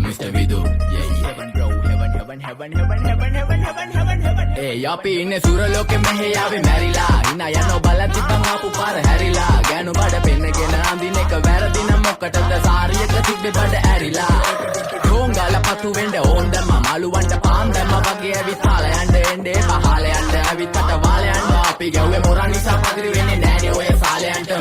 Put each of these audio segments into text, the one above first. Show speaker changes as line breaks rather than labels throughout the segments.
Mr. Vidu. Yeah. Heaven bro, heaven. Hey, අපි ඉන්නේ සුරලෝකෙ මෙහෙ ආවේ මැරිලා. හිනා යනෝ බලන් තිබ්බන් ආපු පාර හැරිලා. ගෑනු බඩ පෙන්නගෙන අඳින එක වැරදි නම් මොකටද සාරියක තිබ්බේ බඩ ඇරිලා. රෝංගල පතු වෙන්න ඕන් දැම්ම මාළුවන්ට පාන් දැම්ම වගේ ඇවිත් පාල යන්න එන්නේ පහල යන්න ඇවිත් කට වාල යන්න අපි ගැව්වේ මොරා නිසා පදිරි වෙන්නේ නෑනේ ඔය සාලයන්ට.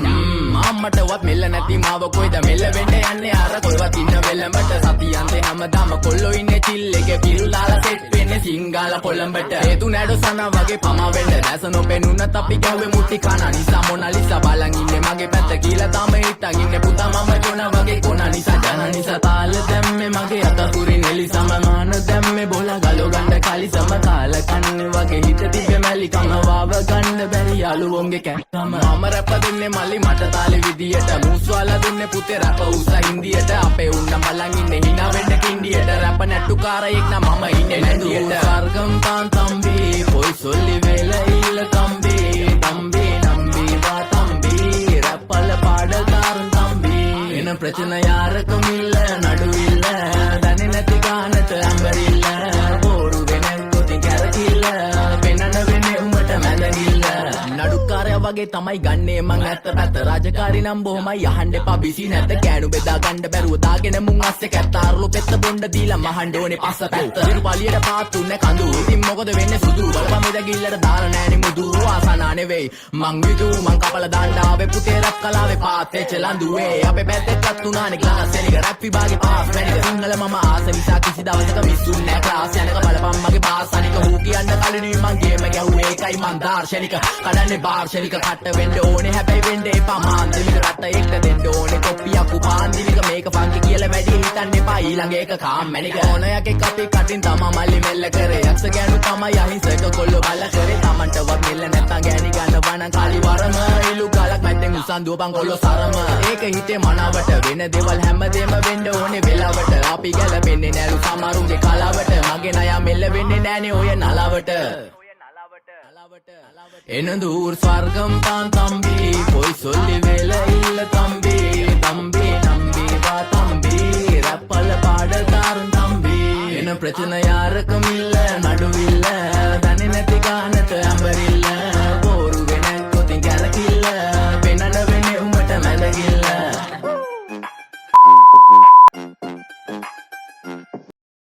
අම්මටවත් මෙල්ල නැති මාව කොයිද මෙල්ල වෙන්න යන්නේ අර කොල්වත් ඉන්න වෙලඹට සතියන්තේ හැමදාම කොල්ලෝ ඉන්නේ චිල් එකේ පිල් දාලා සෙට් වෙන්නේ සිංගාල කොළඹට. හේතු නැඩෝ සන වගේ පමා වෙන්න දැස නොපෙනුනත් අපි ගැව්වේ මුට්ටි කන නිසා මොනාලිසා බලන් ඉන්නේ මගේ පැත්ත කියලා තාම හිටන් ඉන්නේ පුතා මම ජොන වගේ කොන නිසා ජන නිසා තාල දැම්මේ මගේ අතකුරින් එලි සමමාන දැම්මේ බෝලා ගලෝ ගන්න කලි සම කාල කන්නේ වගේ හිත තිබ්බේ මැලි කම වාව ගන්න බැරි යාළුවෝන්ගේ කැක්කම. මම රැප දෙන්නේ මල්ලි මට තාලේ විදියට මූස්වාලා දුන්නේ පුතේ රැප උසා හින්දියට අපේ උන්න බලන් ඉන්නේ hina වෙන්න කින්ඩියට රැප නැට්ටුකාරයෙක් නම් මම ඉන්නේ නැන්දියට. සර්ගම් තාන් තම්බි පොයි සොල්ලි වෙල ඉල්ල තම්බි තම්බි නම්බි වා තම්බි රැප්පල පාඩල්කාරන් තම්බි එන ප්‍රචන යාරකම ඉල්ල නඩු ඉල්ල දන්නේ නැති ගානට අඹරිල්ල බෝරු වෙන කොටින් කැරකිල්ල පෙන්නන වෙන්නේ උඹට මැදගිල්ල. නඩුකාරයා වගේ තමයි ගන්නේ මං ඇත්ත පැත්ත රාජකාරී නම් බොහොමයි අහන්න එපා බිසි නැද්ද කෑනු බෙදා ගන්න බැරුව දාගෙන මුං අස්සේ කැත්තාරුළු පෙත්ත බොණ්ඩ දීලා මහන්න ඕනේ පස්ස පැත්ත. ඉරු පලියට පාත්තුන්නේ කඳු ඉතින් මොකද වෙන්නේ සුදු බලපන් මෙදගිල්ලට දාලා නෑනේ මුදු ආසනා නෙවෙයි මං විදු මං කපල දාන්න ආවේ පුතේ රැප් කලාවේ පාත්තේ චලන්දුවේ අපේ පැත්තෙත් උනානේ ක්ලාස් එලික රැප් විභාගේ පාස් වෙන්නේ සිංහල මම ආස නිසා කිසි දවසක මිස්සුන්නේ නෑ ක්ලාස් යනක බලපන් මගේ පාස් අනික හූ කියන්න කලින් මං ගේම ගැහුවේ ඒකයි මං දාර්ශනික කඩන්නේ බාර්ශනික කට වෙන්න ඕනේ හැබැයි වෙන්න එපා මාන්දිමික රට එක්ක දෙන්න ඕනේ කොප්පියක් උපාන්දිමික මේක ෆන්කි කියලා වැඩි හිතන්න එපා ඊළඟ එක කාම්මැනික ඕනයක් එක්ක අපි කටින් තමා මල්ලි මෙල්ල කරේ යක්ෂ ගෑනු තමයි අහිංසක කොල්ලෝ බල කරේ තමන්ටවත් මෙල්ල නැත්තම් ගෑණි ගන්නවනම් කාලි වරම ඉලු ගලක් මැද්දෙන් උසන් දුවපන් කොල්ලෝ සරම ඒක හිතේ මනාවට වෙන දේවල් හැමදේම වෙන්න ඕනේ වෙලාවට අපි ගැලපෙන්නේ නෑලු සමරුන්ගේ කලාවට මගේ නය මෙල්ල වෙන්නේ නෑනේ ඔය නලාවට. එනදූර් ස්වර්ගම් තාන් තම්බි පොයි සොල්ලි වෙල ඉල්ල තම්බි තම්බි නම්බි වා තම්බි රැප්පල පාඩල්කාරන් තම්බි එන ප්‍රචන යාරකමිල්ල නඩුවිල්ල දන්නේ නැති ගානට අඹරිල්ල